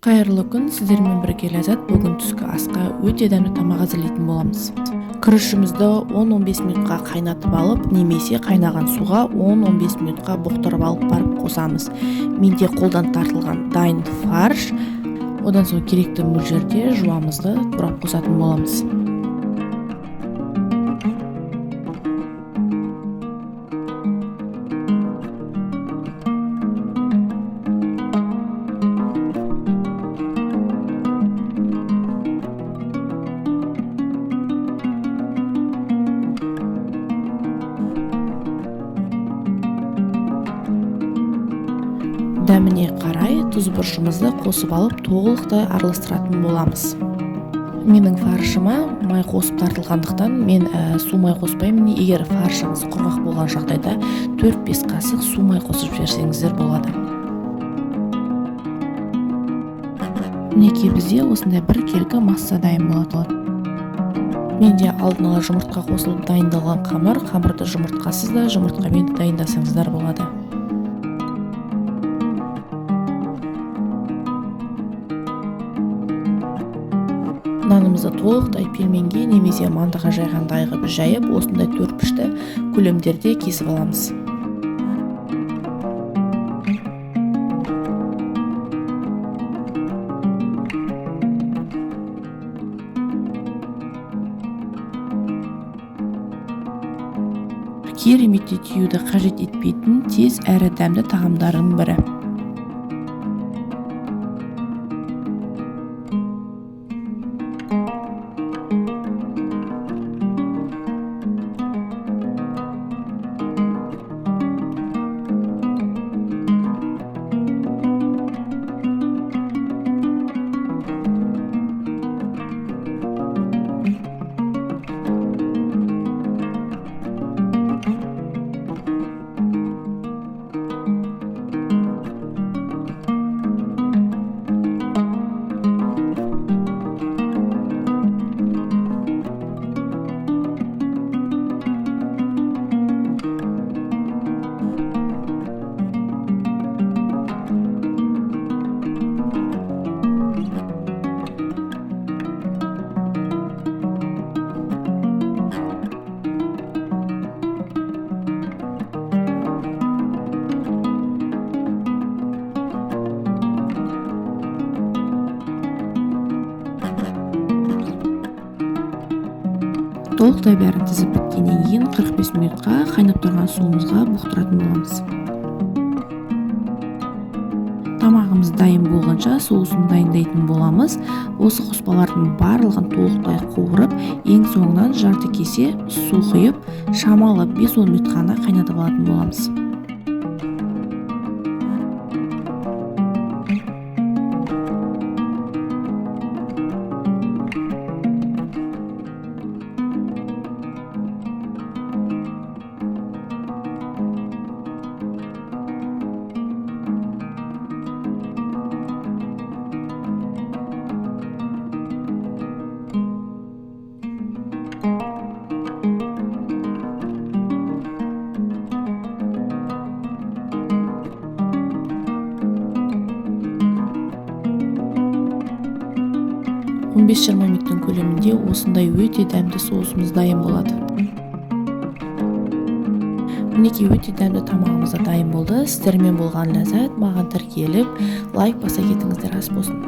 Қайырлы күн, сіздермен бірге Ләззат. Бүгін түскі асқа өте дәмді тамақ әзірлейтін боламыз. Күрішімізді 10-15 минутқа қайнатып алып, немесе қайнаған суға 10-15 минутқа бұқтырып алып барып қосамыз. Менде қолдан тартылған дайын фарш. Одан соң керекті мөлшерде жуамызды турап қосатын боламыз. Дәміне қарай тұз бұрышымызды қосып алып толықтай араластыратын боламыз. Менің фаршыма май қосып тартылғандықтан мен су май қоспаймын. Егер фаршыңыз құрғақ болған жағдайда 4-5 қасық су май қосып жіберсеңіздер болады. Мінекей бізде осындай бір келкі масса дайын болады. Менде алдын ала жұмыртқа қосылып дайындалған қамырды жұмыртқасыз да жұмыртқамен де дайындасаңыздар болады. Нанымызды толықтай пельменге немесе мантыға жайғандай ғып жайып, осындай төртбұрышты көлемдерде кесіп аламыз. Кереметтей тиюді қажет етпейтін тез әрі дәмді тағамдардың бірі. Толықтай бәрін тізіп біткеннен кейін 45 минутқа қайнап тұрған суымызға бұқтыратын боламыз. Тамағымыз дайын болғанша соусын дайындайтын боламыз. Осы қоспалардың барлығын толықтай қуырып, ең соңынан жарты кесе су құйып, шамалы 5-10 минут қана қайнатып алатын боламыз. Он 15-20 минуттың көлемінде осындай өте дәмді соусымыз дайын болады. Мінекей өте дәмді тамағымыз дайын болды. Сіздермен болған Ләззат. Маған тіркеліп, лайк баса кетіңіздер, ас болсын.